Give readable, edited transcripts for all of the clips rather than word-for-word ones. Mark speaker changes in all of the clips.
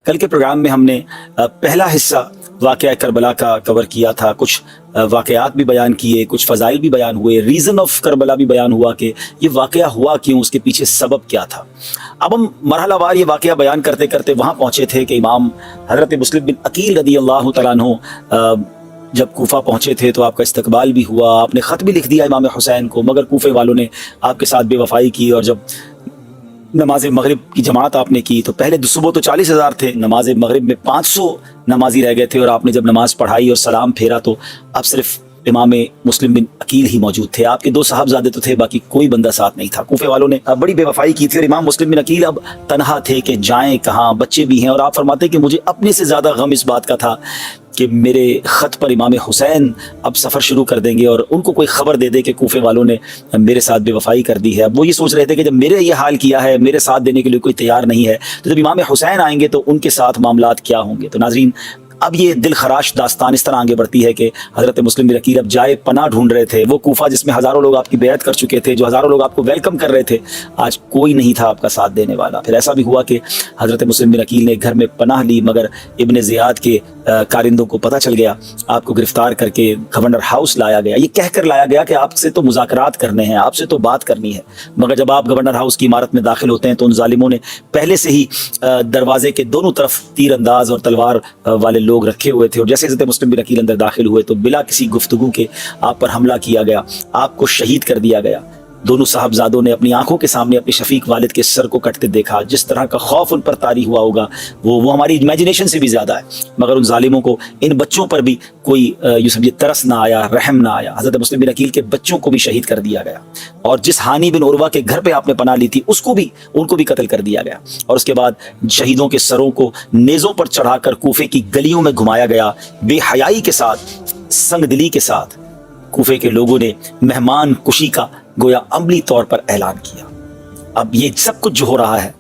Speaker 1: کل کے پروگرام میں ہم نے پہلا حصہ واقعہ کربلا کا کور کیا تھا، کچھ واقعات بھی بیان کیے، کچھ فضائل بھی بیان ہوئے، ریزن آف کربلا بھی بیان ہوا کہ یہ واقعہ ہوا کیوں، اس کے پیچھے سبب کیا تھا۔ اب ہم مرحلہ وار یہ واقعہ بیان کرتے کرتے وہاں پہنچے تھے کہ امام حضرت مسلم بن عقیل رضی اللہ تعالیٰ عنہ جب کوفہ پہنچے تھے تو آپ کا استقبال بھی ہوا، آپ نے خط بھی لکھ دیا امام حسین کو، مگر کوفے والوں نے آپ کے ساتھ بے وفائی کی، اور جب نماز مغرب کی جماعت آپ نے کی تو پہلے صبح تو 40,000 تھے، نماز مغرب میں 500 نمازی رہ گئے تھے، اور آپ نے جب نماز پڑھائی اور سلام پھیرا تو اب صرف امام مسلم بن عقیل ہی موجود تھے، آپ کے 2 صاحبزادے تو تھے، باقی کوئی بندہ ساتھ نہیں تھا۔ کوفے والوں نے بڑی بے وفائی کی تھی، اور امام مسلم بن عقیل اب تنہا تھے کہ جائیں کہاں، بچے بھی ہیں، اور آپ فرماتے کہ مجھے اپنے سے زیادہ غم اس بات کا تھا کہ میرے خط پر امام حسین اب سفر شروع کر دیں گے اور ان کو کوئی خبر دے دے کہ کوفے والوں نے میرے ساتھ بے وفائی کر دی ہے۔ اب وہ یہ سوچ رہے تھے کہ جب میرے یہ حال کیا ہے، میرے ساتھ دینے کے لیے کوئی تیار نہیں ہے، تو جب امام حسین آئیں گے تو ان کے ساتھ معاملات کیا ہوں گے۔ تو ناظرین، اب یہ دل خراش داستان اس طرح آگے بڑھتی ہے کہ حضرت مسلم بن عقیل اب جائے پناہ ڈھونڈ رہے تھے۔ وہ کوفہ جس میں ہزاروں لوگ آپ کی بیعت کر چکے تھے، جو ہزاروں لوگ آپ کو ویلکم کر رہے تھے، آج کوئی نہیں تھا آپ کا ساتھ دینے والا۔ پھر ایسا بھی ہوا کہ حضرت مسلم بن عقیل نے گھر میں پناہ لی، مگر ابن زیاد کے کارندوں کو پتہ چل گیا، آپ کو گرفتار کر کے گورنر ہاؤس لایا گیا، یہ کہہ کر لایا گیا کہ آپ سے تو مذاکرات کرنے ہیں، آپ سے تو بات کرنی ہے۔ مگر جب آپ گورنر ہاؤس کی عمارت میں داخل ہوتے ہیں تو ان ظالموں نے پہلے سے ہی دروازے کے دونوں طرف تیر انداز اور تلوار والے لوگ رکھے ہوئے تھے، اور جیسے حضرت مسلم بن عقیل اندر داخل ہوئے تو بلا کسی گفتگو کے آپ پر حملہ کیا گیا، آپ کو شہید کر دیا گیا۔ دونوں صاحبزادوں نے اپنی آنکھوں کے سامنے اپنے شفیق والد کے سر کو کٹتے دیکھا۔ جس طرح کا خوف ان پر طاری ہوا ہوگا وہ ہماری امیجنیشن سے بھی زیادہ ہے، مگر ان ظالموں کو ان بچوں پر بھی کوئی یوں سمجھے ترس نہ آیا، رحم نہ آیا۔ حضرت مسلم بن عقیل کے بچوں کو بھی شہید کر دیا گیا، اور جس ہانی بن عروہ کے گھر پہ آپ نے پناہ لی تھی ان کو بھی قتل کر دیا گیا، اور اس کے بعد شہیدوں کے سروں کو نیزوں پر چڑھا کر کوفے کی گلیوں میں گھمایا گیا۔ بے حیائی کے ساتھ، سنگ دلی کے ساتھ کوفے کے لوگوں نے مہمان کشی کا گویا عملی طور پر اعلان کیا۔ اب یہ سب کچھ جو ہو رہا ہے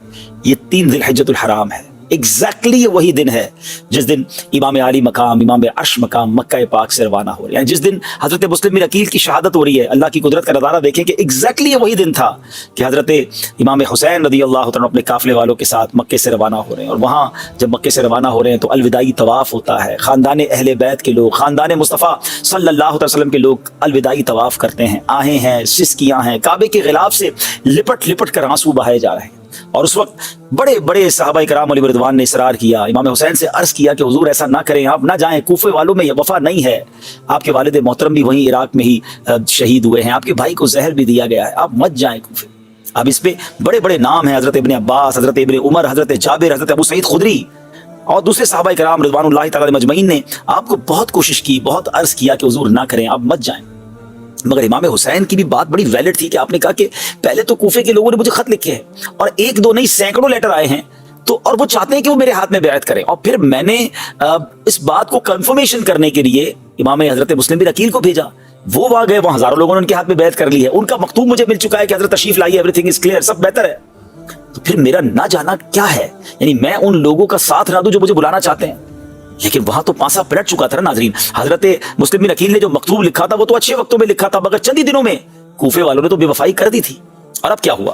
Speaker 1: یہ 3 ذی الحجۃ الحرام ہے، ایگزیکٹلی وہی دن ہے جس دن امام عالی مقام، امام عرش مقام مکہ پاک سے روانہ ہو رہے ہیں، یعنی جس دن حضرت مسلم بن عقیل کی شہادت ہو رہی ہے۔ اللہ کی قدرت کا نظارہ دیکھیں کہ ایگزیکٹلی وہی دن تھا کہ حضرت امام حسین رضی اللہ تعالیٰ اپنے قافلے والوں کے ساتھ مکے سے روانہ ہو رہے ہیں، اور وہاں جب مکے سے روانہ ہو رہے ہیں تو الوداعی طواف ہوتا ہے، خاندان اہل بیت کے لوگ، خاندان مصطفیٰ صلی اللہ علیہ وسلم کے لوگ الوداعی طواف کرتے ہیں، آہیں ہیں، سسکیاں ہیں، کعبے کے غلاف سے لپٹ لپٹ کر آنسو بہائے جا رہے ہیں۔ اور اس وقت بڑے بڑے صحابہ کرام علیہ رضوان نے اصرار کیا، امام حسین سے عرض کیا کہ حضور ایسا نہ کریں، آپ نہ جائیں، کوفے والوں میں یہ وفا نہیں ہے، آپ کے والد محترم بھی وہیں عراق میں ہی شہید ہوئے ہیں، آپ کے بھائی کو زہر بھی دیا گیا ہے، آپ مت جائیں کوفے۔ اب اس پہ بڑے بڑے نام ہیں، حضرت ابن عباس، حضرت ابن عمر، حضرت جابر، حضرت ابو سعید خدری اور دوسرے صحابہ کرام رضوان اللہ تعالی مجمعین نے آپ کو بہت کوشش کی، بہت عرض کیا کہ حضور نہ کریں، آپ مت جائیں۔ مگر امام حسین کی بھی بات بڑی ویلڈ تھی کہ آپ نے کہا کہ پہلے تو کوفے کے لوگوں نے مجھے خط لکھے ہیں، اور 1 2 نہیں سینکڑوں لیٹر آئے ہیں، تو اور وہ چاہتے ہیں کہ وہ میرے ہاتھ میں بیعت کریں، اور پھر میں نے اس بات کو کنفرمیشن کرنے کے لیے امام حضرت مسلم بن عقیل کو بھیجا، وہ وہاں گئے، وہاں ہزاروں لوگوں نے ان کے ہاتھ میں بیعت کر لی ہے، ان کا مکتوب مجھے مل چکا ہے کہ حضرت تشریف لائیے، ایوری تھنگ از کلیئر، سب بہتر ہے۔ تو پھر میرا نہ جانا کیا ہے؟ یعنی میں ان لوگوں کا ساتھ نہ دوں جو مجھے بلانا چاہتے ہیں، لیکن وہاں تو پانسا پلٹ چکا تھا نا ناظرین۔ حضرت مسلم بن عقیل نے جو مکتوب لکھا تھا وہ تو اچھے وقتوں میں لکھا تھا، مگر چند ہی دنوں میں کوفے والوں نے تو بے وفائی کر دی تھی۔ اور اب کیا ہوا؟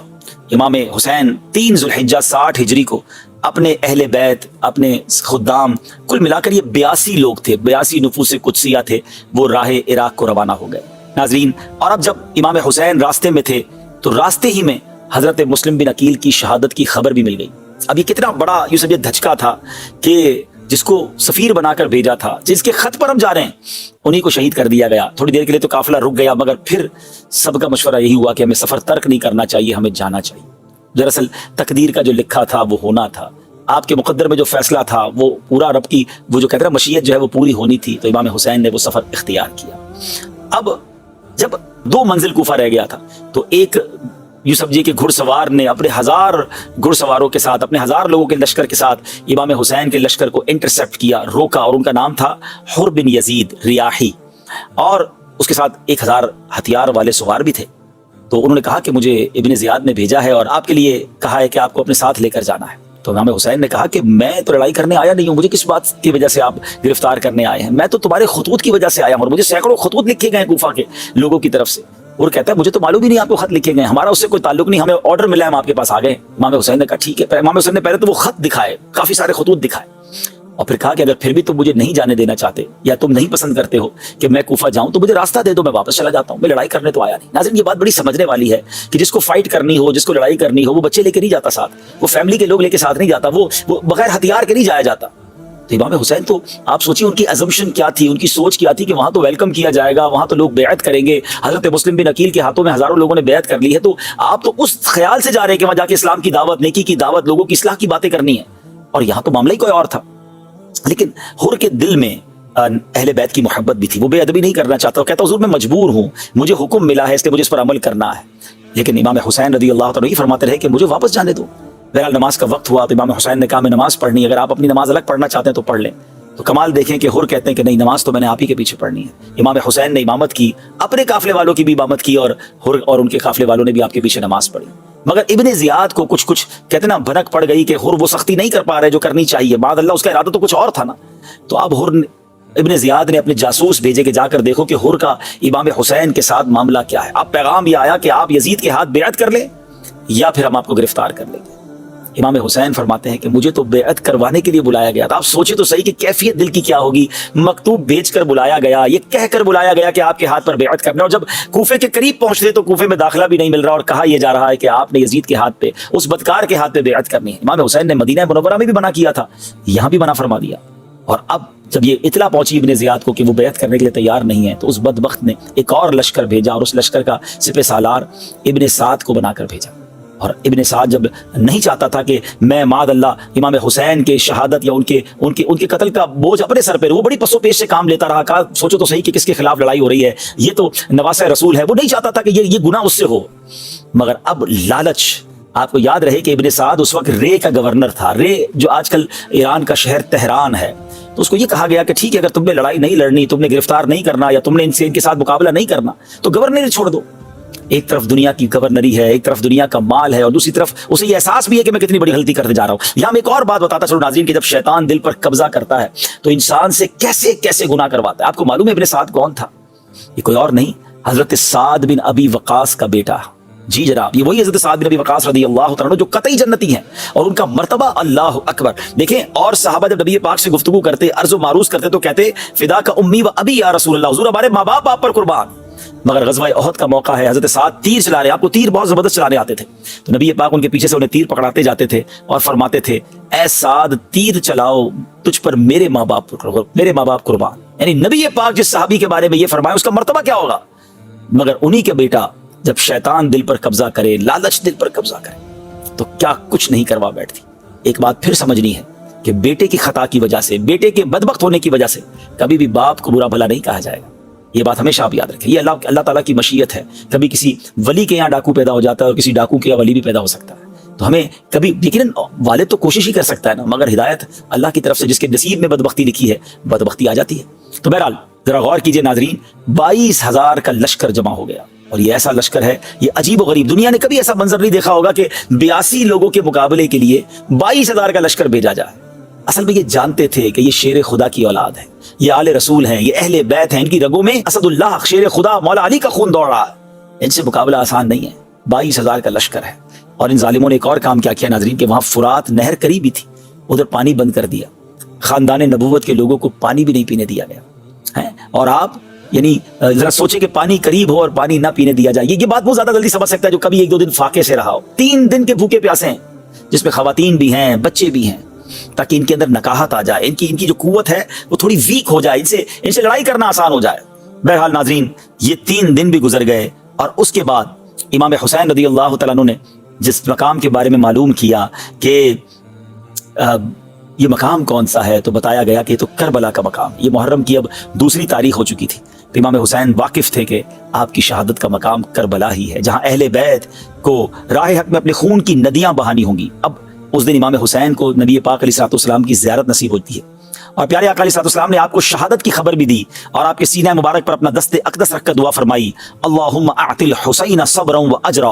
Speaker 1: امام حسین 3 ذی الحجہ 60 ہجری کو اپنے اہل بیت، اپنے خدام، کل ملا کر یہ 82 لوگ تھے، 82 نفوس قدسیہ تھے، وہ راہ عراق کو روانہ ہو گئے ناظرین۔ اور اب جب امام حسین راستے میں تھے تو راستے ہی میں حضرت مسلم بن عقیل کی شہادت کی خبر بھی مل گئی۔ اب یہ کتنا بڑا یوں سمجھے دھچکا تھا کہ جس کو سفیر بنا کر بھیجا تھا، جس کے خط پر ہم جا رہے ہیں، انہی کو شہید کر دیا گیا۔ تھوڑی دیر کے لیے تو قافلہ رک گیا، مگر پھر سب کا مشورہ یہی ہوا کہ ہمیں سفر ترک نہیں کرنا چاہیے، ہمیں جانا چاہیے۔ دراصل تقدیر کا جو لکھا تھا وہ ہونا تھا، آپ کے مقدر میں جو فیصلہ تھا وہ پورا رب کی وہ جو کہتے ہیں مشیت جو ہے وہ پوری ہونی تھی، تو امام حسین نے وہ سفر اختیار کیا۔ اب جب 2 منزل کوفہ رہ گیا تھا تو ایک یوں سمجھیے کہ گھڑ سوار نے اپنے 1000 گھڑ سواروں کے ساتھ، اپنے 1000 لوگوں کے لشکر کے ساتھ امام حسین کے لشکر کو انٹرسپٹ کیا، روکا، اور ان کا نام تھا حر بن یزید ریاحی، اور اس کے ساتھ 1000 ہتھیار والے سوار بھی تھے۔ تو انہوں نے کہا کہ مجھے ابن زیاد نے بھیجا ہے اور آپ کے لیے کہا ہے کہ آپ کو اپنے ساتھ لے کر جانا ہے۔ تو امام حسین نے کہا کہ میں تو لڑائی کرنے آیا نہیں ہوں، مجھے کس بات کی وجہ سے آپ گرفتار کرنے آئے ہیں؟ میں تو تمہارے خطوط کی وجہ سے آیا ہوں، اور مجھے سینکڑوں خطوط لکھے گئے ہیں کوفہ کے لوگوں کی طرف سے۔ اور کہتا ہے مجھے تو معلوم ہی نہیں آپ کو خط لکھے گئے، ہمارا اس سے کوئی تعلق نہیں، ہمیں آرڈر ملا ہے، ہم آپ کے پاس آ گئے۔ امام حسین نے کہا ٹھیک ہے۔ امام حسین نے پہلے تو وہ خط دکھائے، کافی سارے خطوط دکھائے، اور پھر کہا کہ اگر پھر بھی تم مجھے نہیں جانے دینا چاہتے یا تم نہیں پسند کرتے ہو کہ میں کوفہ جاؤں تو مجھے راستہ دے دو، میں واپس چلا جاتا ہوں، میں لڑائی کرنے تو آیا نہیں۔ ناظرین یہ بات بڑی سمجھنے والی ہے کہ جس کو فائٹ کرنی ہو، جس کو لڑائی کرنی ہو، وہ بچے لے کے نہیں جاتا ساتھ، وہ فیملی کے لوگ لے کے ساتھ نہیں جاتا، وہ بغیر ہتھیار کے نہیں جایا جاتا۔ تو امام حسین تو آپ سوچیں ان کی ازمپشن کیا تھی، ان کی سوچ کیا تھی کہ وہاں تو ویلکم کیا جائے گا، وہاں تو لوگ بیعت کریں گے، حضرت مسلم بن عقیل کے ہاتھوں میں ہزاروں لوگوں نے بیعت کر لی ہے، تو آپ تو اس خیال سے جا رہے ہیں کہ وہاں جا کے اسلام کی دعوت، نیکی کی دعوت، لوگوں کی اصلاح کی باتیں کرنی ہے، اور یہاں تو معاملہ ہی کوئی اور تھا۔ لیکن حر کے دل میں اہل بیت کی محبت بھی تھی، وہ بے ادبی نہیں کرنا چاہتا، وہ کہتا حضور میں مجبور ہوں، مجھے حکم ملا ہے اس لیے مجھے اس پر عمل کرنا ہے۔ لیکن امام حسین رضی اللہ تعالیٰ یہ فرماتے رہے کہ مجھے واپس جانے دو۔ بہرحال نماز کا وقت ہوا تو امام حسین نے کہا میں نماز پڑھنی ہے، اگر آپ اپنی نماز الگ پڑھنا چاہتے ہیں تو پڑھ لیں۔ تو کمال دیکھیں کہ حر کہتے ہیں کہ نہیں، نماز تو میں نے آپ ہی کے پیچھے پڑھنی ہے۔ امام حسین نے امامت کی، اپنے قافلے والوں کی بھی امامت کی، اور حر اور ان کے قافلے والوں نے بھی آپ کے پیچھے نماز پڑھی۔ مگر ابن زیاد کو کچھ کہتے نا بھنک پڑ گئی کہ حر وہ سختی نہیں کر پا رہے جو کرنی چاہیے، بعد اللہ اس کا ارادہ تو کچھ اور تھا نا۔ تو اب حر ابن زیاد نے اپنے جاسوس بھیجے کہ جا کر دیکھو کہ حر کا امام حسین کے ساتھ معاملہ کیا ہے۔ اب پیغام یہ آیا کہ آپ یزید کے ہاتھ بیعت کر لیں یا پھر ہم آپ کو گرفتار کر لیں گے۔ امام حسین فرماتے ہیں کہ مجھے تو بیعت کروانے کے لیے بلایا گیا تھا۔ آپ سوچے تو صحیح کہ کیفیت دل کی کیا ہوگی، مکتوب بھیج کر بلایا گیا، یہ کہہ کر بلایا گیا کہ آپ کے ہاتھ پر بیعت کرنا، اور جب کوفے کے قریب پہنچتے تو کوفے میں داخلہ بھی نہیں مل رہا، اور کہا یہ جا رہا ہے کہ آپ نے یزید کے ہاتھ پہ، اس بدکار کے ہاتھ پہ بیعت کرنی ہے۔ امام حسین نے مدینہ منورہ میں بھی منع کیا تھا، یہاں بھی منع فرما دیا، اور اب جب یہ اطلاع پہنچی ابن زیاد کو کہ وہ بیعت کرنے کے لیے تیار نہیں ہے تو اس بدبخت نے ایک اور لشکر بھیجا، اور اس لشکر کا سپہ سالار ابن سعد کو بنا کر بھیجا۔ اور ابن سعد جب نہیں چاہتا تھا کہ میں معاذ اللہ امام حسین کے شہادت یا ان کے قتل کا بوجھ اپنے سر پہ، وہ بڑی پسو پیش سے کام لیتا رہا، کہا سوچو تو صحیح کہ کس کے خلاف لڑائی ہو رہی ہے، یہ تو نواسہ رسول ہے، وہ نہیں چاہتا تھا کہ یہ گناہ اس سے ہو۔ مگر اب لالچ، آپ کو یاد رہے کہ ابن سعد اس وقت رے کا گورنر تھا، رے جو آج کل ایران کا شہر تہران ہے، تو اس کو یہ کہا گیا کہ ٹھیک ہے اگر تم نے لڑائی نہیں لڑنی، تم نے گرفتار نہیں کرنا، یا تم نے ان کے ساتھ مقابلہ نہیں کرنا تو گورنر چھوڑ دو۔ ایک طرف دنیا کی گورنری ہے، ایک طرف دنیا کا مال ہے، اور دوسری طرف اسے یہ احساس بھی ہے کہ میں کتنی بڑی غلطی کرتے جا رہا ہوں۔ یہاں میں ایک اور بات بتاتا چلو ناظرین کہ جب شیطان دل پر قبضہ کرتا ہے تو انسان سے کیسے کیسے گناہ کرواتا ہے۔ آپ کو معلوم ہے ابن سعد کون تھا؟ یہ کوئی اور نہیں، حضرت سعد بن ابی وقاص کا بیٹا۔ جی جناب، یہ وہی حضرت سعد بن ابی وقاص رضی اللہ تعالیٰ عنہ جو قطعی جنتی ہیں، اور ان کا مرتبہ اللہ اکبر۔ دیکھیں اور صحابہ جب نبی پاک سے گفتگو کرتے، عرض و معروض کرتے تو کہتے فدا کا امی و ابی یا رسول اللہ، حضور ہمارے ماں باپ آپ پر قربان۔ مگر غزوہ احد کا موقع ہے، حضرت سعد تیر چلا رہے، آپ کو تیر بہت زبردست چلانے آتے تھے، تو نبی پاک ان کے پیچھے سے انہیں تیر پکڑاتے جاتے تھے اور فرماتے تھے اے سعد تیر چلاؤ، تجھ پر میرے ماں باپ قربان۔ یعنی نبی پاک جس صحابی کے بارے میں یہ فرمائے اس کا مرتبہ کیا ہوگا۔ مگر انہی کے بیٹا جب شیطان دل پر قبضہ کرے، لالچ دل پر قبضہ کرے تو کیا کچھ نہیں کروا بیٹھتی۔ ایک بات پھر سمجھنی ہے کہ بیٹے کی خطا کی وجہ سے، بیٹے کے بدبخت ہونے کی وجہ سے کبھی بھی باپ کو برا بھلا نہیں کہا جائے گا۔ یہ بات ہمیشہ آپ یاد رکھیں، یہ اللہ تعالیٰ کی مشیت ہے۔ کبھی کسی ولی کے یہاں ڈاکو پیدا ہو جاتا ہے اور کسی ڈاکو کے یہاں ولی بھی پیدا ہو سکتا ہے، تو ہمیں کبھی یقیناً والد تو کوشش ہی کر سکتا ہے نا، مگر ہدایت اللہ کی طرف سے، جس کے نصیب میں بدبختی لکھی ہے بدبختی آ جاتی ہے۔ تو بہرحال ذرا غور کیجئے ناظرین، 22,000 کا لشکر جمع ہو گیا، اور یہ ایسا لشکر ہے، یہ عجیب و غریب، دنیا نے کبھی ایسا منظر نہیں دیکھا ہوگا کہ 82 لوگوں کے مقابلے کے لیے 22,000 کا لشکر بھیجا جائے۔ اصل میں یہ جانتے تھے کہ یہ شیر خدا کی اولاد ہے، یہ آل رسول ہیں، یہ اہل بیت ہیں، ان کی رگوں میں اسد اللہ شیر خدا مولا علی کا خون دوڑ رہا ہے، ان سے مقابلہ آسان نہیں ہے۔ 22,000 کا لشکر ہے، اور ان ظالموں نے ایک اور کام کیا ناظرین کہ وہاں فرات نہر قریب ہی تھی، ادھر پانی بند کر دیا، خاندان نبوت کے لوگوں کو پانی بھی نہیں پینے دیا گیا ہے۔ اور آپ یعنی ذرا سوچیں کہ پانی قریب ہو اور پانی نہ پینے دیا جائے، یہ بات وہ زیادہ جلدی سمجھ سکتا ہے جو کبھی 1-2 دن فاقے سے رہا ہو۔ 3 دن کے بھوکے پیاسے ہیں، جس میں خواتین بھی ہیں، بچے بھی ہیں، تاکہ ان کے اندر نکاحت آ جائے، ان کی جو قوت ہے وہ تھوڑی ویک ہو جائے، ان سے لڑائی کرنا آسان ہو جائے۔ بہرحال ناظرین یہ 3 دن بھی گزر گئے، اور اس کے بعد امام حسین رضی اللہ تعالیٰ عنہ نے جس مقام کے بارے میں معلوم کیا کہ یہ مقام کون سا ہے، تو بتایا گیا کہ یہ تو کربلا کا مقام، یہ محرم کی اب 2 تاریخ ہو چکی تھی، تو امام حسین واقف تھے کہ آپ کی شہادت کا مقام کربلا ہی ہے، جہاں اہل بیت کو راہ حق میں اپنے خون کی ندیاں بہانی ہوں گی۔ اب اس دن امام حسین کو نبی پاک علیہ الصلوۃ والسلام کی زیارت نصیب ہوتی ہے، اور پیارے آقا علیہ الصلوۃ والسلام نے آپ کو شہادت کی خبر بھی دی، اور آپ کے سینہ مبارک پر اپنا دست اقدس رکھ کر دعا فرمائی اللہم اعط الحسین صبرا و اجرا،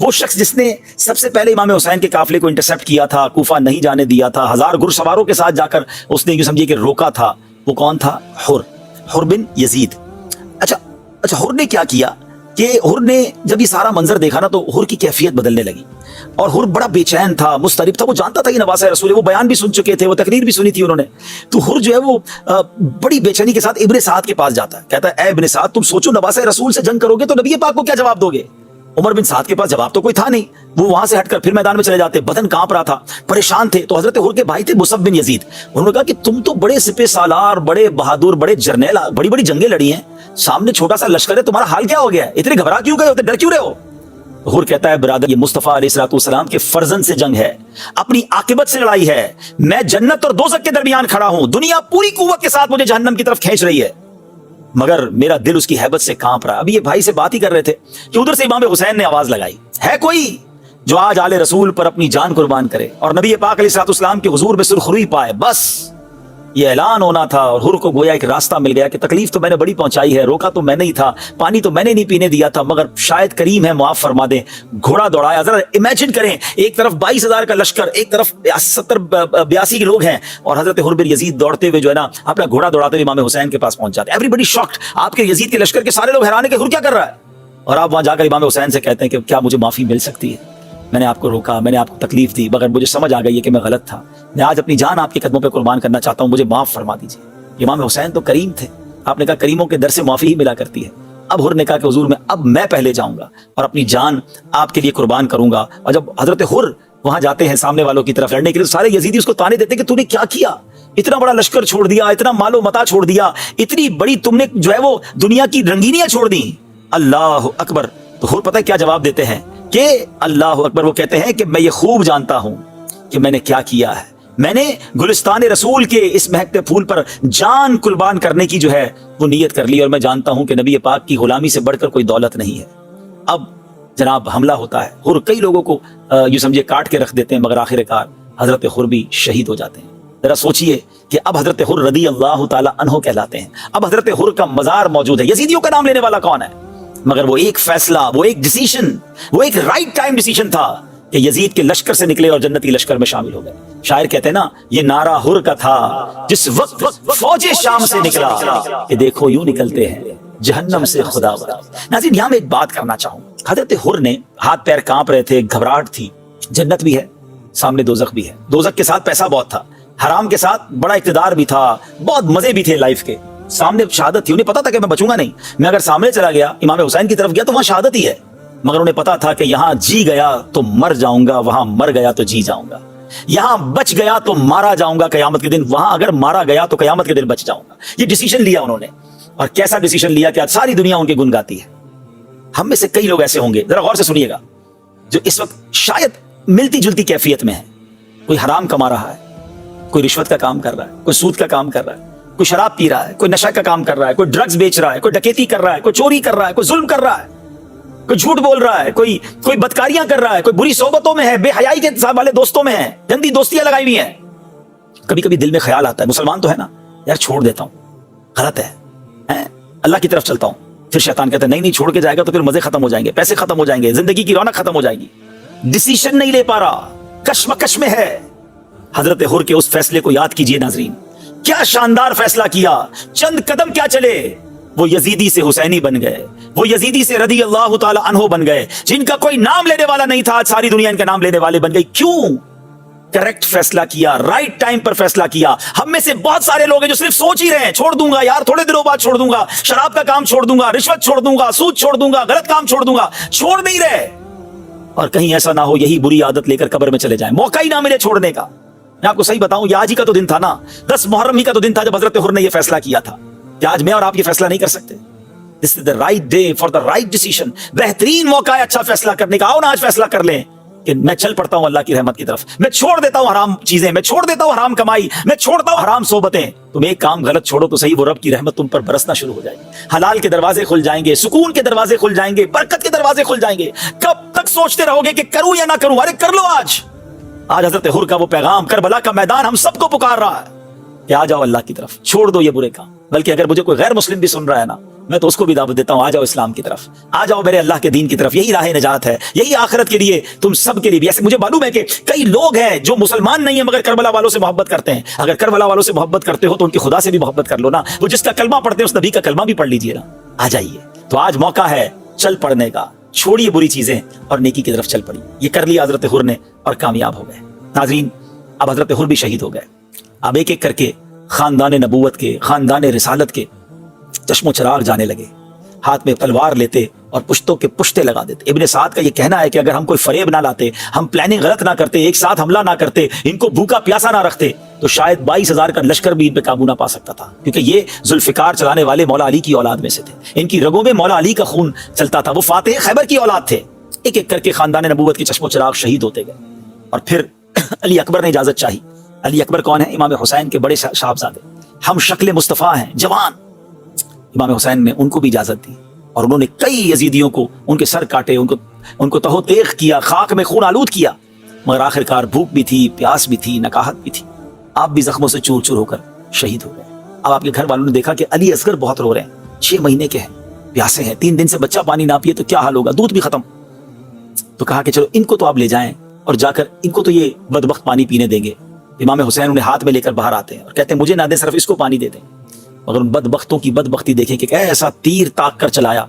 Speaker 1: وہ شخص جس نے سب سے پہلے امام حسین کے قافلے کو انٹرسپٹ کیا تھا، کوفہ نہیں جانے دیا تھا، 1000 گھڑ سواروں کے ساتھ جا کر اس نے یوں سمجھیے کہ روکا تھا، وہ کون تھا؟ حر بن یزید۔ اچھا حر نے کیا کیا کہ حر نے جب یہ سارا منظر دیکھا نا تو حر کی کیفیت بدلنے لگی، اور حر بڑا بے چین تھا، مضطرب تھا، وہ جانتا تھا کہ نواسہ رسول ہے، وہ بیان بھی سن چکے تھے، وہ تقریر بھی سنی تھی انہوں نے۔ تو حر جو ہے وہ بڑی بے چینی کے ساتھ ابن سعد کے پاس جاتا ہے، کہتا ہے اے ابن سعد، تم سوچو نواسہ رسول سے جنگ کرو گے تو نبی پاک کو کیا جواب دو گے؟ عمر بن سعد کے پاس جواب تو کوئی تھا نہیں، وہ وہاں سے ہٹ کر پھر میدان میں چلے جاتے، بدن کانپ رہا تھا، پریشان تھے۔ تو حضرت حر کے بھائی تھے مصعب بن یزید، انہوں نے کہا کہ تم تو بڑے سپہ سالار، بڑے بہادر، بڑے جرنیل، بڑی بڑی جنگیں لڑی ہیں، سامنے چھوٹا سا لشکر ہے، تمہارا حال کیا ہو گیا ہے؟ اتنے گھبرا کیوں گئے ہوتے، ڈر کیوں رہے ہو؟ حر کہتا ہے برادر، یہ مصطفیٰ علیہ الصلوۃ والسلام کے فرزند سے جنگ ہے، اپنی عاقبت سے لڑائی ہے، میں جنت اور دوزخ کے درمیان کھڑا ہوں، دنیا پوری قوت کے ساتھ مجھے جہنم کی طرف کھینچ رہی ہے، مگر میرا دل اس کی ہیبت سے کانپ رہا ہے۔ ابھی یہ بھائی سے بات ہی کر رہے تھے کہ ادھر سے امام حسین نے آواز لگائی، ہے کوئی جو آج آل رسول پر اپنی جان قربان کرے اور نبی پاک علیہ الصلوۃ والسلام کے حضور میں سرخروئی پائے؟ بس یہ اعلان ہونا تھا، اور حر کو گویا ایک راستہ مل گیا کہ تکلیف تو میں نے بڑی پہنچائی ہے، روکا تو میں نہیں تھا، پانی تو میں نے نہیں پینے دیا تھا، مگر شاید کریم ہے معاف فرما دیں۔ گھوڑا دوڑایا، ذرا امیجن کریں، ایک طرف 22,000 کا لشکر، ایک طرف 70-82 کے لوگ ہیں، اور حضرت حر بن یزید دوڑتے ہوئے جو ہے نا اپنا گھوڑا دوڑاتے ہوئے امام حسین کے پاس پہنچ جاتے ہیں۔ ایوری بڈی شاکڈ، آپ کے یزید کے لشکر کے سارے لوگ حیران ہیں کہ حر کیا کر رہا ہے، اور آپ وہاں جا کر امام حسین سے کہتے ہیں کہ کیا مجھے معافی مل سکتی ہے؟ میں نے آپ کو روکا، میں نے آپ کو تکلیف دی، مگر مجھے سمجھ آ گئی ہے کہ میں غلط تھا، میں آج اپنی جان آپ کے قدموں پہ قربان کرنا چاہتا ہوں، مجھے معاف فرما دیجیے۔ امام حسین تو کریم تھے، آپ نے کہا کریموں کے در سے معافی ہی ملا کرتی ہے۔ اب حر نے کہا کہ حضور اب میں پہلے جاؤں گا اور اپنی جان آپ کے لیے قربان کروں گا۔ اور جب حضرت حر وہاں جاتے ہیں سامنے والوں کی طرف لڑنے کے لیے، سارے یزیدی اس کو تانے دیتے کہ تو نے کیا کیا، اتنا بڑا لشکر چھوڑ دیا، اتنا مال و متا چھوڑ دیا، اتنی بڑی تم نے جو ہے وہ دنیا کی رنگینیاں چھوڑ دی، اللہ اکبر۔ تو حر پتہ ہے کیا جواب دیتے ہیں کہ اللہ اکبر، وہ کہتے ہیں کہ میں یہ خوب جانتا ہوں کہ میں نے کیا کیا ہے، میں نے گلستان رسول کے اس مہکتے پھول پر جان قربان کرنے کی جو ہے وہ نیت کر لی، اور میں جانتا ہوں کہ نبی پاک کی غلامی سے بڑھ کر کوئی دولت نہیں ہے۔ اب جناب حملہ ہوتا ہے، اور کئی لوگوں کو یوں سمجھے کاٹ کے رکھ دیتے ہیں، مگر آخر کار حضرت حر بھی شہید ہو جاتے ہیں۔ ذرا سوچئے کہ اب حضرت حر رضی اللہ تعالی عنہ کہلاتے ہیں، اب حضرت حر کا مزار موجود ہے، یزیدیوں کا نام لینے والا کون ہے؟ مگر وہ ایک فیصلہ، وہ ایک ڈیسیشن، وہ ایک رائٹ ٹائم ڈیسیشن تھا کہ یزید کے لشکر سے نکلے اور جنتی لشکر میں شامل ہو گئے۔ شاعر کہتے ہیں نا، یہ نعرہ حر کا تھا جس وقت فوج شام سے نکلا کہ دیکھو یوں نکلتے ہیں جہنم سے خدا بخدا۔ ناظرین، یہاں میں ایک بات کرنا چاہوں، حضرت حر نے ہاتھ پیر کانپ رہے تھے، گھبراہٹ تھی، جنت بھی ہے سامنے، دوزخ بھی ہے، دوزخ کے ساتھ پیسہ بہت تھا، حرام کے ساتھ بڑا اقتدار بھی تھا، بہت مزے بھی تھے لائف کے، سامنے شہادت تھی، انہیں پتا تھا کہ میں بچوں گا نہیں، میں اگر سامنے چلا گیا امام حسین کی طرف گیا تو وہاں شہادت ہی ہے، مگر انہیں پتا تھا کہ یہاں جی گیا تو مر جاؤں گا، وہاں مر گیا تو جی جاؤں گا، یہاں بچ گیا تو مارا جاؤں گا قیامت کے دن، وہاں اگر مارا گیا تو قیامت کے دن بچ جاؤں گا۔ یہ ڈیسیشن لیا انہوں نے، اور کیسا ڈیسیشن لیا کہ آج ساری دنیا ان کے گن گاتی ہے۔ ہم میں سے کئی لوگ ایسے ہوں گے، ذرا غور سے سنیے گا، جو اس وقت شاید ملتی جلتی کیفیت میں ہے، کوئی حرام کما رہا ہے، کوئی رشوت کا کام کر رہا ہے، کوئی سود کا کام کر رہا ہے، کوئی شراب پی رہا ہے، کوئی نشہ کا کام کر رہا ہے، کوئی ڈرگز بیچ رہا ہے، کوئی ڈکیتی کر رہا ہے، کوئی چوری کر رہا ہے، کوئی ظلم کر رہا ہے، کوئی جھوٹ بول رہا ہے، کوئی بدکاریاں کر رہا ہے، کوئی بری صحبتوں میں ہے، بے حیائی کے والے دوستوں میں ہے، گندی دوستیاں لگائی ہوئی ہیں۔ کبھی کبھی دل میں خیال آتا ہے، مسلمان تو ہے نا یار، چھوڑ دیتا ہوں، غلط ہے، اللہ کی طرف چلتا ہوں۔ پھر شیطان کہتا ہے نہیں نہیں، چھوڑ کے جائے گا تو پھر مزے ختم ہو جائیں گے، پیسے ختم ہو جائیں گے، زندگی کی رونق ختم ہو جائے گی، ڈیسیشن نہیں لے پا رہا، کشمکش میں ہے۔ حضرت حر کے اس فیصلے کو یاد کیجئے ناظرین، کیا شاندار فیصلہ کیا، چند قدم کیا چلے، وہ یزیدی سے حسینی بن گئے، وہ یزیدی سے رضی اللہ تعالی عنہ بن گئے، جن کا کوئی نام لینے والا نہیں تھا، آج ساری دنیا ان کا نام لینے والے بن گئی۔ کیوں؟ کریکٹ فیصلہ کیا، رائٹ ٹائم پر فیصلہ کیا۔ ہم میں سے بہت سارے لوگ ہیں جو صرف سوچ ہی رہے ہیں، چھوڑ دوں گا یار، تھوڑے دنوں بعد چھوڑ دوں گا، شراب کا کام چھوڑ دوں گا، رشوت چھوڑ دوں گا، سود چھوڑ دوں گا، غلط کام چھوڑ دوں گا، چھوڑ نہیں رہے، اور کہیں ایسا نہ ہو یہی بری عادت لے کر قبر میں چلے جائیں، موقع ہی نہ ملے چھوڑنے کا۔ میں آپ کو صحیح بتاؤں، یہ آج ہی کا تو دن تھا نا، 10 محرم ہی کا تو دن تھا جب حضرت حر نے یہ فیصلہ کیا تھا کہ آج میں اور آپ یہ فیصلہ نہیں کر سکتے؟ This is the right day for the right decision۔ بہترین موقع ہے اچھا فیصلہ کرنے کا۔ آؤ نا آج فیصلہ کر لیں کہ میں چل پڑتا ہوں اللہ کی رحمت کی طرف، میں چھوڑ دیتا ہوں حرام چیزیں، میں چھوڑ دیتا ہوں حرام کمائی، میں چھوڑتا ہوں حرام صحبتیں۔ تم ایک کام غلط چھوڑو تو صحیح، وہ رب کی رحمت تم پر برسنا شروع ہو جائے گی، حلال کے دروازے کھل جائیں گے، سکون کے دروازے کھل جائیں گے، برکت کے دروازے کھل جائیں گے۔ کب تک سوچتے رہو گے کہ کروں یا نہ کروں؟ ارے کر لو آج۔ آج حضرت حر کا وہ پیغام، کربلا کا میدان ہم سب کو پکار رہا ہے کہ آ جاؤ اللہ کی طرف، چھوڑ دو یہ برے کام۔ بلکہ اگر مجھے کوئی غیر مسلم بھی سن رہا ہے نا، میں تو اس کو بھی دعوت دیتا ہوں, آ جاؤ اسلام کی طرف, آ جاؤ میرے اللہ کے دین کی طرف, یہی راہ نجات ہے, یہی آخرت کے لیے تم سب کے لیے بھی. ایسے مجھے معلوم ہے کہ کئی لوگ ہیں جو مسلمان نہیں ہیں مگر کربلا والوں سے محبت کرتے ہیں. اگر کربلا والوں سے محبت کرتے ہو تو ان کے خدا سے بھی محبت کر لو نا. وہ جس کا کلمہ پڑھتے ہیں اس نبی کا کلمہ بھی پڑھ لیجئے نا. آ جائیے. تو آج موقع ہے چل پڑنے کا, چھوڑیے بری چیزیں اور نیکی کی طرف چل پڑی. یہ کر لیا حضرت حر نے اور کامیاب ہو گئے. ناظرین, اب حضرت حر بھی شہید ہو گئے. اب ایک ایک کر کے خاندان نبوت کے, خاندان رسالت کے چشم و چراغ جانے لگے. ہاتھ میں تلوار لیتے اور پشتوں کے پشتے لگا دیتے. ابن سعد کا یہ کہنا ہے کہ اگر ہم کوئی فریب نہ لاتے, ہم پلاننگ غلط نہ کرتے, ایک ساتھ حملہ نہ کرتے, ان کو بھوکا پیاسا نہ رکھتے, تو شاید 22,000 کا لشکر بھی ان پہ قابو نہ پا سکتا تھا. کیونکہ یہ ذوالفقار چلانے والے مولا علی کی اولاد میں سے تھے. ان کی رگوں میں مولا علی کا خون چلتا تھا. وہ فاتح خیبر کی اولاد تھے. ایک ایک کر کے خاندان نبوت کے چشم و چراغ شہید ہوتے گئے. اور پھر علی اکبر نے اجازت چاہی. علی اکبر کون ہے؟ امام حسین کے بڑے صاحبزادے, ہم شکل مصطفیٰ ہیں, جوان. امام حسین نے ان کو بھی اجازت دی اور انہوں نے کئی یزیدیوں کو ان کے سر کاٹے, ان کو تہو تیغ کیا, خاک میں خون آلود کیا. مگر آخر کار بھوک بھی تھی, پیاس بھی تھی, نکاہت بھی تھی. آپ بھی زخموں سے چور چور ہو کر شہید ہو گئے. اب آپ کے گھر والوں نے دیکھا کہ علی اصغر بہت رو رہے ہیں, 6 مہینے کے ہیں, پیاسے ہیں, 3 دن سے بچہ پانی نہ پیے تو کیا حال ہوگا, دودھ بھی ختم. تو کہا کہ چلو ان کو تو آپ لے جائیں اور جا کر ان کو تو یہ بدبخت پانی پینے دیں گے. امام حسین انہیں ہاتھ میں لے کر باہر آتے ہیں اور کہتے ہیں مجھے نہ دیں, صرف اس کو پانی دے دیں. مگر ان بدبختوں کی بدبختی دیکھیں کہ ایسا تیر تاک کر چلایا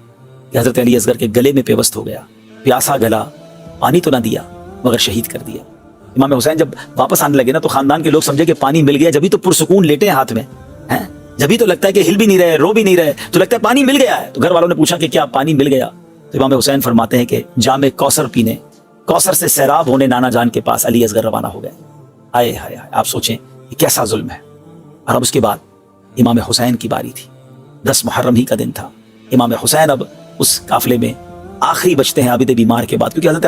Speaker 1: کہ حضرت علی اصغر کے گلے میں پیوست ہو گیا. پیاسا گلا, پانی تو نہ دیا مگر شہید کر دیا. امام حسین جب واپس آنے لگے نا تو خاندان کے لوگ سمجھے کہ پانی مل گیا, جبھی تو پرسکون لیٹے ہیں ہاتھ میں, جبھی تو لگتا ہے کہ ہل بھی نہیں رہے, رو بھی نہیں رہے, تو لگتا ہے پانی مل گیا ہے. تو گھر والوں نے پوچھا کہ کیا پانی مل گیا؟ تو امام حسین فرماتے ہیں کہ جام کوثر پینے, کوثر سے سیراب ہونے نانا جان کے پاس علی اصغر روانہ ہو گئے. آئے ہائے, آپ سوچیں یہ کیسا ظلم ہے. اور اب اس کے بعد امام حسین کی باری تھی. 10 محرم ہی کا دن تھا. امام حسین اب اس قافلے میں آخری بچتے ہیں عابد بیمار کے بعد, کیونکہ حضرت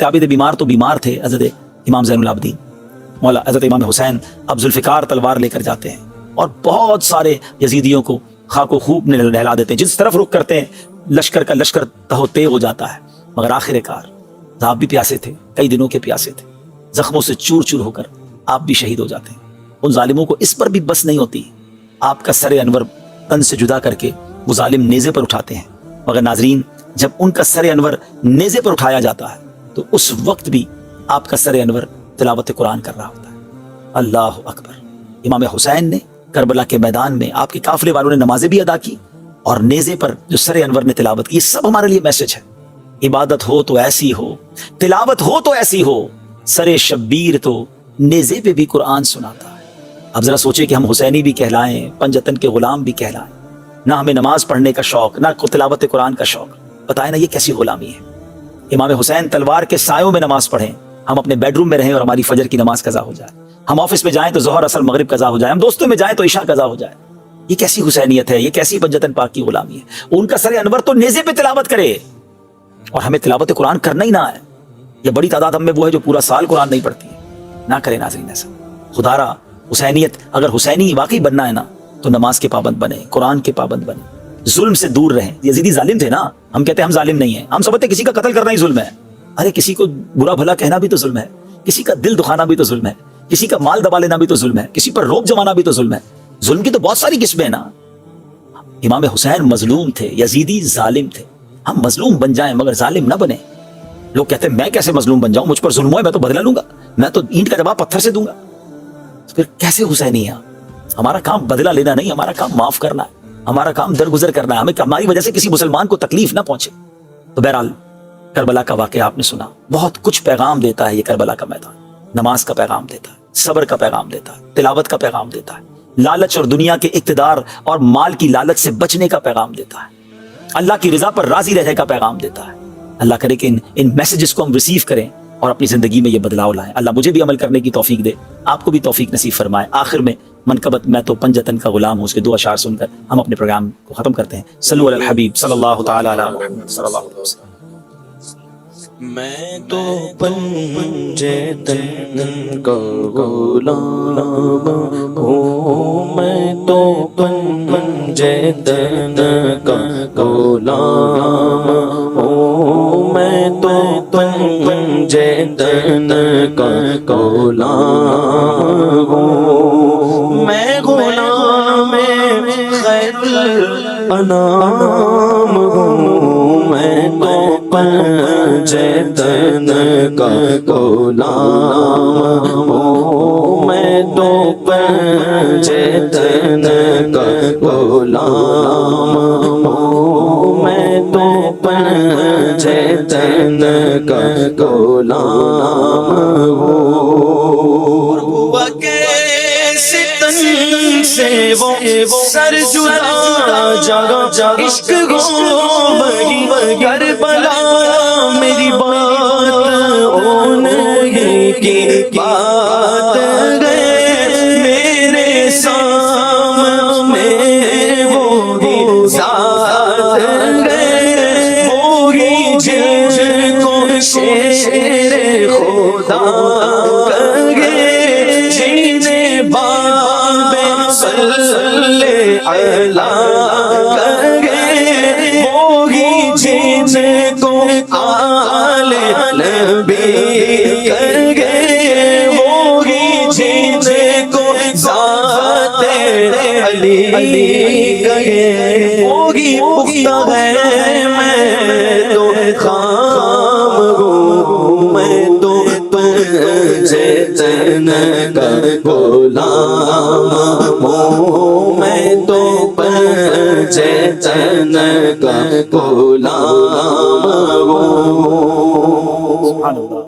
Speaker 1: عابد بیمار تو بیمار تھے. حضرت امام زین العابدین مولا حضرت امام حسین اب ذوالفقار تلوار لے کر جاتے ہیں اور بہت سارے یزیدیوں کو خاک و خوب نہلا دیتے ہیں. جس طرف رخ کرتے ہیں لشکر کا لشکر تہو تیغ ہو جاتا ہے. مگر آخر کار آپ بھی پیاسے تھے, کئی دنوں کے پیاسے تھے, زخموں سے چور چور ہو کر آپ بھی شہید ہو جاتے ہیں. ان ظالموں کو اس پر بھی بس نہیں ہوتی, آپ کا سر انور تن سے جدا کر کے وہ ظالم نیزے پر اٹھاتے ہیں. مگر ناظرین, جب ان کا سر انور نیزے پر اٹھایا جاتا ہے تو اس وقت بھی آپ کا سر انور تلاوت قرآن کر رہا ہوتا ہے. اللہ اکبر. امام حسین نے کربلا کے میدان میں, آپ کے قافلے والوں نے نمازیں بھی ادا کی اور نیزے پر جو سر انور نے تلاوت کی. یہ سب ہمارے لیے میسج ہے. عبادت ہو تو ایسی ہو, تلاوت ہو تو ایسی ہو, سر شبیر تو نیزے پہ بھی قرآن سناتا ہے. اب ذرا سوچیں کہ ہم حسینی بھی کہلائیں, پنجتن کے غلام بھی کہلائیں, نہ ہمیں نماز پڑھنے کا شوق, نہ تلاوت قرآن کا شوق. بتائیں نا یہ کیسی غلامی ہے. امام حسین تلوار کے سایوں میں نماز پڑھیں, ہم اپنے بیڈ روم میں رہیں اور ہماری فجر کی نماز قضا ہو جائے. ہم آفس میں جائیں تو ظہر اثر مغرب قضا ہو جائے. ہم دوستوں میں جائیں تو عشاء قضا ہو جائے. یہ کیسی حسینیت ہے, یہ کیسی پنجتن پاک کی غلامی ہے. ان کا سر انور تو نیزے پہ تلاوت کرے اور ہمیں تلاوت قرآن کرنا ہی نہ ہے. یہ بڑی تعداد ہم میں وہ ہے جو پورا سال قرآن نہیں پڑھتی ہے. نہ کرے ناظرین ایسا. خدا را حسینیت, اگر حسینی واقعی بننا ہے نا تو نماز کے پابند بنے, قرآن کے پابند بنے, ظلم سے دور رہیں. یزیدی ظالم تھے نا, ہم کہتے ہیں ہم ظالم نہیں ہیں, ہم سمجھتے کسی کا قتل کرنا ہی ظلم ہے. ارے کسی کو برا بھلا کہنا بھی تو ظلم ہے, کسی کا دل دکھانا بھی تو ظلم ہے, کسی کا مال دبا لینا بھی تو ظلم ہے, کسی پر روک جمانا بھی تو ظلم ہے. ظلم کی تو بہت ساری قسمیں ہیں نا. امام حسین مظلوم تھے, یزیدی ظالم تھے. ہم مظلوم بن جائیں مگر ظالم نہ بنیں. لوگ کہتے ہیں میں کیسے مظلوم بن جاؤں, مجھ پر ظلم ہوئے میں تو بدلہ لوں گا, میں تو اینٹ کا جواب پتھر سے دوں گا. پھر کیسے حسینی ہیں؟ ہمارا کام بدلہ لینا نہیں, ہمارا کام معاف کرنا ہے, ہمارا کام درگزر کرنا ہے, ہمیں ہماری وجہ سے کسی مسلمان کو تکلیف نہ پہنچے. تو بہرحال کربلا کا واقعہ آپ نے سنا, بہت کچھ پیغام دیتا ہے یہ کربلا کا میدان. نماز کا پیغام دیتا ہے, صبر کا پیغام دیتا ہے, تلاوت کا پیغام دیتا ہے, لالچ اور دنیا کے اقتدار اور مال کی لالچ سے بچنے کا پیغام دیتا ہے, اللہ کی رضا پر راضی رہنے کا پیغام دیتا ہے. اللہ کرے کہ ان میسیجز کو ہم ریسیو کریں اور اپنی زندگی میں یہ بدلاؤ لائیں. اللہ مجھے بھی عمل کرنے کی توفیق دے, آپ کو بھی توفیق نصیب فرمائے. آخر میں منقبت میں تو پنجتن کا غلام ہوں, اس کے 2 اشعار سن کر ہم اپنے پروگرام کو ختم کرتے ہیں. صلو علی الحبیب صلی اللہ تعالی علی محمد صلی اللہ علیہ وسلم.
Speaker 2: میں تو پنجتن کا غلام ہوں, میں تو پنجتن کا غلام ہوں, میں تو پنجتن کا غلام ہوں, میں غلام خیر انام ہوں میں تو پنجتن کا غلام ہوں میں تو پنجتن کا غلام ہوں میں تو پنجتن کا غلام ہوں سے وہ سر جدا جگہ عشق گو بگی کربلا میری بات اون کی بات گئے میرے سامنے وہ ذات گئے ہوگی جن کو شیر خدا صلی اللہ کرے ہوگی جن کو آل نبی کرے ہوگی جن کو ذات علی کرے ہوگی پختہ ہے میں تو خام ہوں میں تو پنجتن کا غلام ہوں میں تو پنجتن کا غلام ہوں.
Speaker 1: سبحان اللہ.